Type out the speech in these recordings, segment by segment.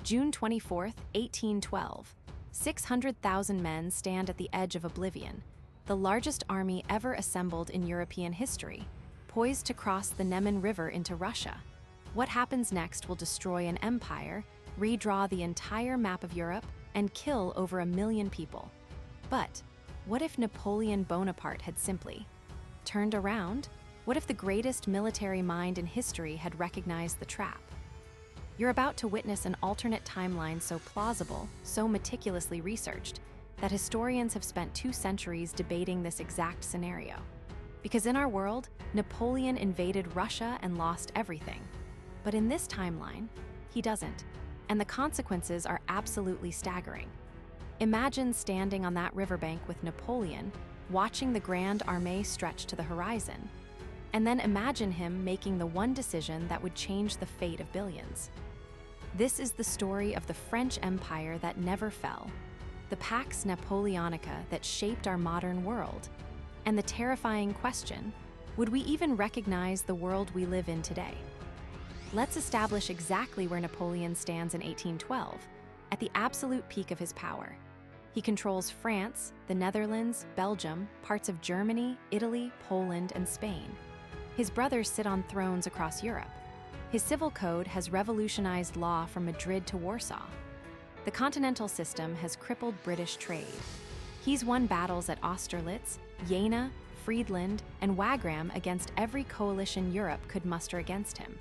June 24, 1812. 600,000 men stand at the edge of oblivion, the largest army ever assembled in European history, poised to cross the Neman River into Russia. What happens next will destroy an empire, redraw the entire map of Europe, and kill over 1 million people. But what if Napoleon Bonaparte had simply turned around? What if the greatest military mind in history had recognized the trap? You're about to witness an alternate timeline so plausible, so meticulously researched, that historians have spent 2 centuries debating this exact scenario. Because in our world, Napoleon invaded Russia and lost everything. But in this timeline, he doesn't. And the consequences are absolutely staggering. Imagine standing on that riverbank with Napoleon, watching the Grand Armée stretch to the horizon. And then imagine him making the one decision that would change the fate of billions. This is the story of the French Empire that never fell, the Pax Napoleonica that shaped our modern world, and the terrifying question, would we even recognize the world we live in today? Let's establish exactly where Napoleon stands in 1812, at the absolute peak of his power. He controls France, the Netherlands, Belgium, parts of Germany, Italy, Poland, and Spain. His brothers sit on thrones across Europe. His civil code has revolutionized law from Madrid to Warsaw. The continental system has crippled British trade. He's won battles at Austerlitz, Jena, Friedland, and Wagram against every coalition Europe could muster against him.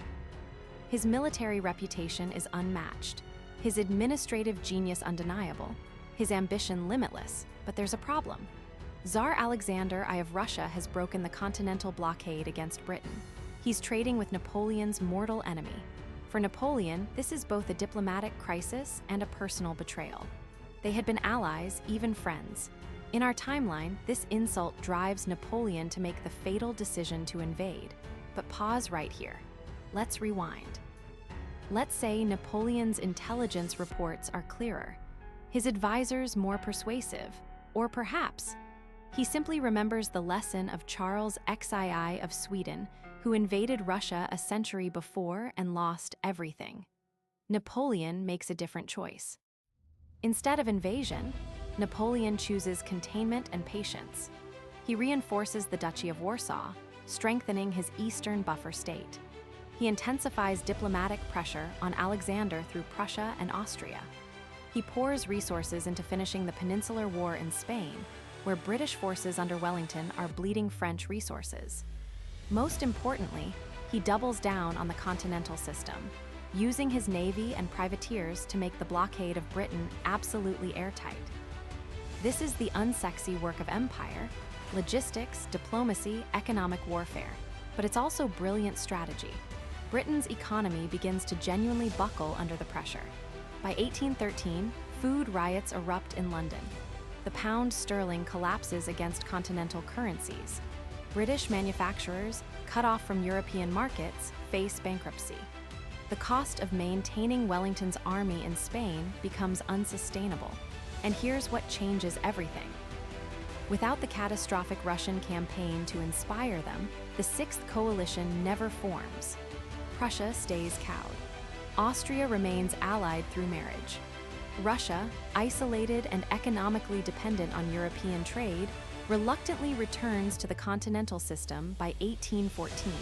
His military reputation is unmatched, his administrative genius undeniable, his ambition limitless, but there's a problem. Tsar Alexander I of Russia has broken the continental blockade against Britain. He's trading with Napoleon's mortal enemy. For Napoleon, this is both a diplomatic crisis and a personal betrayal. They had been allies, even friends. In our timeline, this insult drives Napoleon to make the fatal decision to invade. But pause right here. Let's rewind. Let's say Napoleon's intelligence reports are clearer, his advisors more persuasive, or perhaps he simply remembers the lesson of Charles XII of Sweden, who invaded Russia a century before and lost everything. Napoleon makes a different choice. Instead of invasion, Napoleon chooses containment and patience. He reinforces the Duchy of Warsaw, strengthening his eastern buffer state. He intensifies diplomatic pressure on Alexander through Prussia and Austria. He pours resources into finishing the Peninsular War in Spain, where British forces under Wellington are bleeding French resources. Most importantly, he doubles down on the continental system, using his navy and privateers to make the blockade of Britain absolutely airtight. This is the unsexy work of empire, logistics, diplomacy, economic warfare, but it's also brilliant strategy. Britain's economy begins to genuinely buckle under the pressure. By 1813, food riots erupt in London. The pound sterling collapses against continental currencies. British manufacturers, cut off from European markets, face bankruptcy. The cost of maintaining Wellington's army in Spain becomes unsustainable. And here's what changes everything. Without the catastrophic Russian campaign to inspire them, the Sixth Coalition never forms. Prussia stays cowed. Austria remains allied through marriage. Russia, isolated and economically dependent on European trade, reluctantly returns to the continental system by 1814.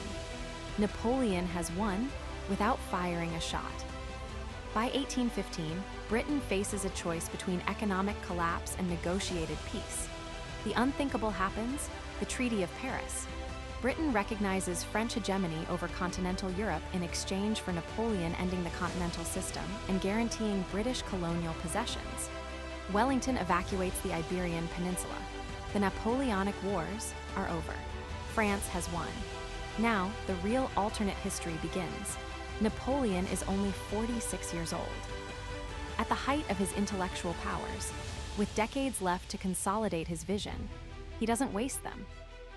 Napoleon has won without firing a shot. By 1815, Britain faces a choice between economic collapse and negotiated peace. The unthinkable happens, the Treaty of Paris. Britain recognizes French hegemony over continental Europe in exchange for Napoleon ending the continental system and guaranteeing British colonial possessions. Wellington evacuates the Iberian Peninsula. The Napoleonic Wars are over. France has won. Now, the real alternate history begins. Napoleon is only 46 years old. At the height of his intellectual powers, with decades left to consolidate his vision, he doesn't waste them.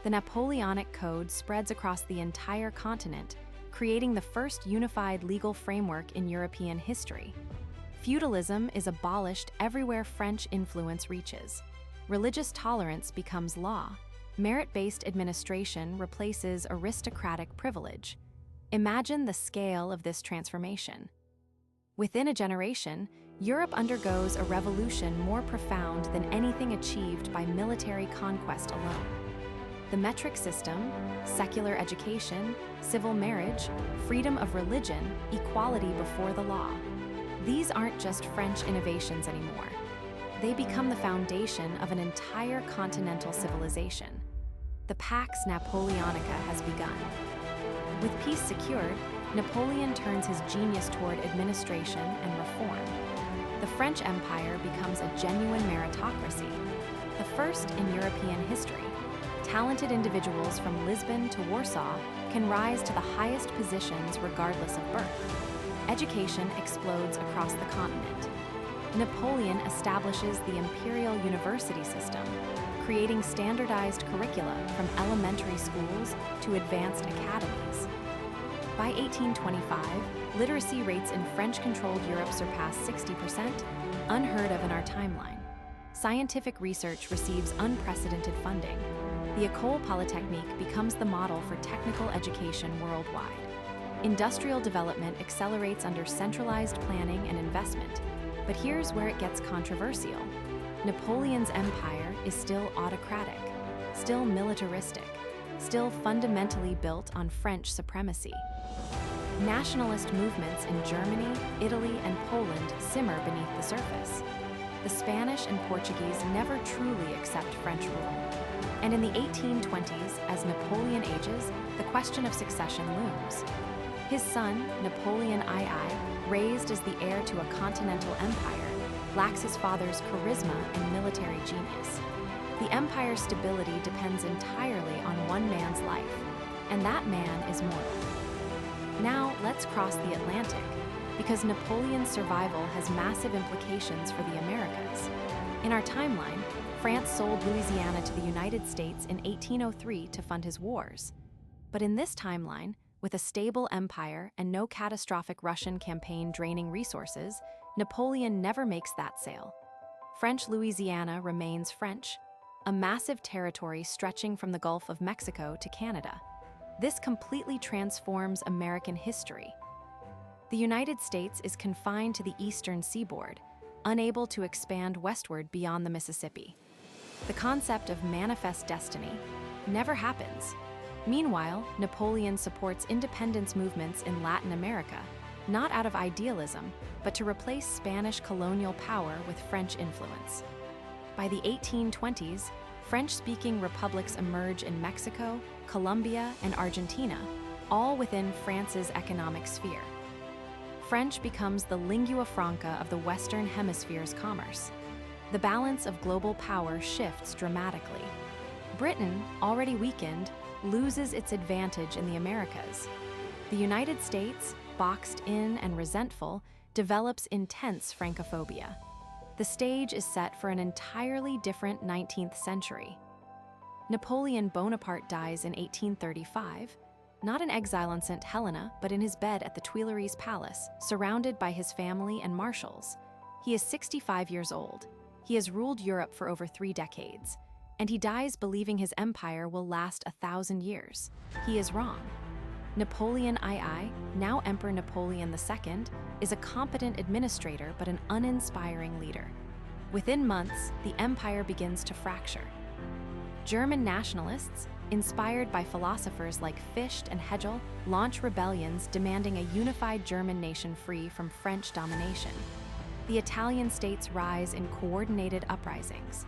The Napoleonic Code spreads across the entire continent, creating the first unified legal framework in European history. Feudalism is abolished everywhere French influence reaches. Religious tolerance becomes law. Merit-based administration replaces aristocratic privilege. Imagine the scale of this transformation. Within a generation, Europe undergoes a revolution more profound than anything achieved by military conquest alone. The metric system, secular education, civil marriage, freedom of religion, equality before the law. These aren't just French innovations anymore. They become the foundation of an entire continental civilization. The Pax Napoleonica has begun. With peace secured, Napoleon turns his genius toward administration and reform. The French Empire becomes a genuine meritocracy, the first in European history. Talented individuals from Lisbon to Warsaw can rise to the highest positions regardless of birth. Education explodes across the continent. Napoleon establishes the imperial university system, creating standardized curricula from elementary schools to advanced academies. By 1825, literacy rates in French-controlled Europe surpass 60%, unheard of in our timeline. Scientific research receives unprecedented funding. The École Polytechnique becomes the model for technical education worldwide. Industrial development accelerates under centralized planning and investment. But here's where it gets controversial. Napoleon's empire is still autocratic, still militaristic, still fundamentally built on French supremacy. Nationalist movements in Germany, Italy, and Poland simmer beneath the surface. The Spanish and Portuguese never truly accept French rule. And in the 1820s, as Napoleon ages, the question of succession looms. His son, Napoleon II, raised as the heir to a continental empire, lacks his father's charisma and military genius. The empire's stability depends entirely on one man's life, and that man is mortal. Now, let's cross the Atlantic, because Napoleon's survival has massive implications for the Americas. In our timeline, France sold Louisiana to the United States in 1803 to fund his wars. But in this timeline, with a stable empire and no catastrophic Russian campaign draining resources, Napoleon never makes that sale. French Louisiana remains French, a massive territory stretching from the Gulf of Mexico to Canada. This completely transforms American history. The United States is confined to the eastern seaboard, unable to expand westward beyond the Mississippi. The concept of manifest destiny never happens. Meanwhile, Napoleon supports independence movements in Latin America, not out of idealism, but to replace Spanish colonial power with French influence. By the 1820s, French-speaking republics emerge in Mexico, Colombia, and Argentina, all within France's economic sphere. French becomes the lingua franca of the Western Hemisphere's commerce. The balance of global power shifts dramatically. Britain, already weakened, loses its advantage in the Americas. The United States, boxed in and resentful, develops intense Francophobia. The stage is set for an entirely different 19th century. Napoleon Bonaparte dies in 1835, not in exile on St. Helena, but in his bed at the Tuileries Palace, surrounded by his family and marshals. He is 65 years old. He has ruled Europe for over 3 decades, and he dies believing his empire will last 1,000 years. He is wrong. Napoleon II, now Emperor Napoleon II, is a competent administrator but an uninspiring leader. Within months, the empire begins to fracture. German nationalists, inspired by philosophers like Fichte and Hegel, launch rebellions demanding a unified German nation free from French domination. The Italian states rise in coordinated uprisings.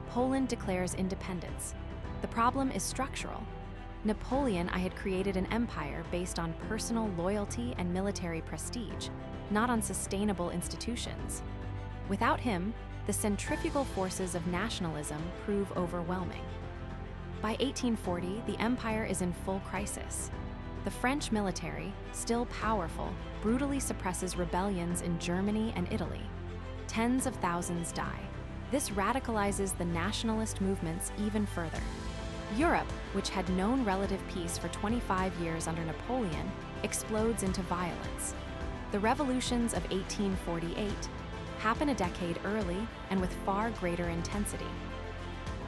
Poland declares independence. The problem is structural. Napoleon I had created an empire based on personal loyalty and military prestige, not on sustainable institutions. Without him, the centrifugal forces of nationalism prove overwhelming. By 1840, the empire is in full crisis. The French military, still powerful, brutally suppresses rebellions in Germany and Italy. Tens of thousands die. This radicalizes the nationalist movements even further. Europe, which had known relative peace for 25 years under Napoleon, explodes into violence. The revolutions of 1848 happen a decade early and with far greater intensity.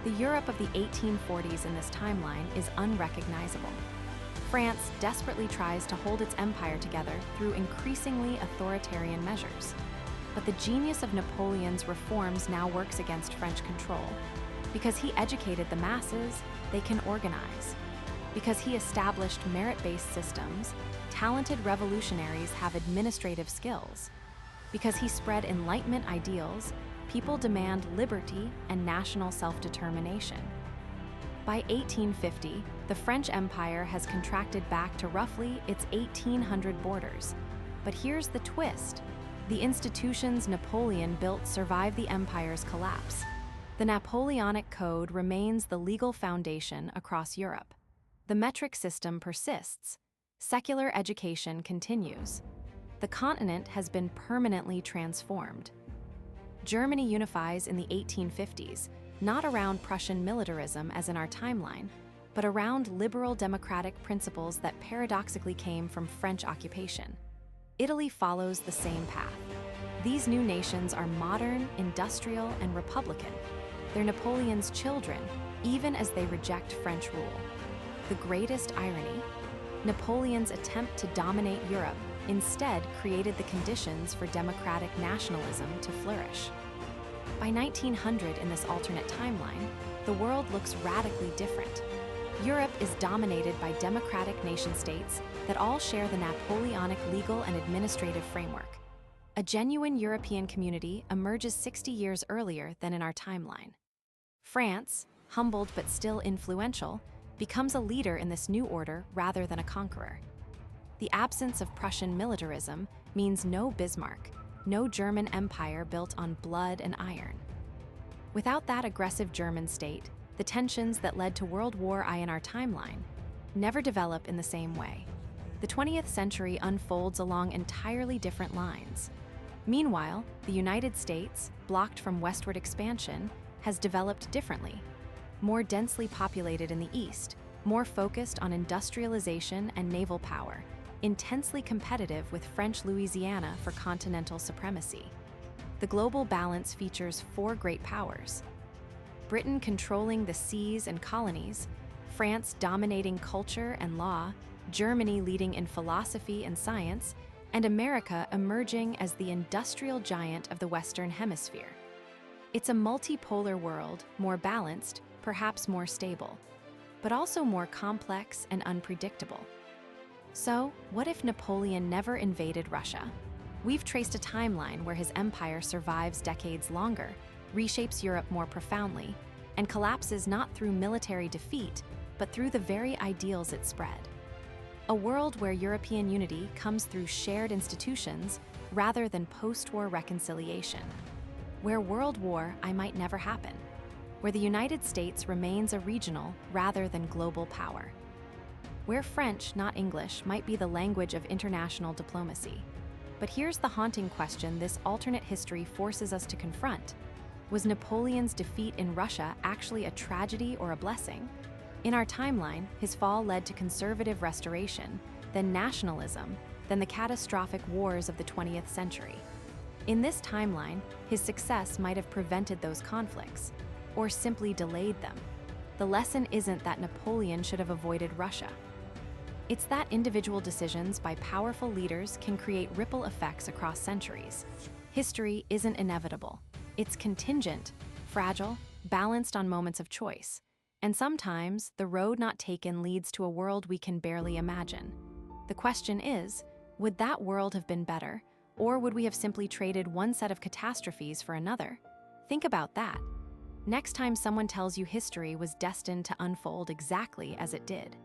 The Europe of the 1840s in this timeline is unrecognizable. France desperately tries to hold its empire together through increasingly authoritarian measures. But the genius of Napoleon's reforms now works against French control. Because he educated the masses, they can organize. Because he established merit-based systems, talented revolutionaries have administrative skills. Because he spread Enlightenment ideals, people demand liberty and national self-determination. By 1850, the French Empire has contracted back to roughly its 1800 borders. But here's the twist. The institutions Napoleon built survived the empire's collapse. The Napoleonic Code remains the legal foundation across Europe. The metric system persists. Secular education continues. The continent has been permanently transformed. Germany unifies in the 1850s, not around Prussian militarism as in our timeline, but around liberal democratic principles that paradoxically came from French occupation. Italy follows the same path. These new nations are modern, industrial, and republican. They're Napoleon's children, even as they reject French rule. The greatest irony? Napoleon's attempt to dominate Europe instead created the conditions for democratic nationalism to flourish. By 1900 in this alternate timeline, the world looks radically different. Europe is dominated by democratic nation-states that all share the Napoleonic legal and administrative framework. A genuine European community emerges 60 years earlier than in our timeline. France, humbled but still influential, becomes a leader in this new order rather than a conqueror. The absence of Prussian militarism means no Bismarck, no German empire built on blood and iron. Without that aggressive German state, the tensions that led to World War I in our timeline never develop in the same way. The 20th century unfolds along entirely different lines. Meanwhile, the United States, blocked from westward expansion, has developed differently. More densely populated in the east, more focused on industrialization and naval power, intensely competitive with French Louisiana for continental supremacy. The global balance features four great powers: Britain controlling the seas and colonies, France dominating culture and law, Germany leading in philosophy and science, and America emerging as the industrial giant of the Western Hemisphere. It's a multipolar world, more balanced, perhaps more stable, but also more complex and unpredictable. So, what if Napoleon never invaded Russia? We've traced a timeline where his empire survives decades longer, reshapes Europe more profoundly, and collapses not through military defeat, but through the very ideals it spread. A world where European unity comes through shared institutions rather than post-war reconciliation. Where World War I might never happen. Where the United States remains a regional rather than global power. Where French, not English, might be the language of international diplomacy. But here's the haunting question this alternate history forces us to confront. Was Napoleon's defeat in Russia actually a tragedy or a blessing? In our timeline, his fall led to conservative restoration, then nationalism, then the catastrophic wars of the 20th century. In this timeline, his success might have prevented those conflicts, or simply delayed them. The lesson isn't that Napoleon should have avoided Russia. It's that individual decisions by powerful leaders can create ripple effects across centuries. History isn't inevitable. It's contingent, fragile, balanced on moments of choice. And sometimes, the road not taken leads to a world we can barely imagine. The question is, would that world have been better, or would we have simply traded one set of catastrophes for another? Think about that. Next time someone tells you history was destined to unfold exactly as it did.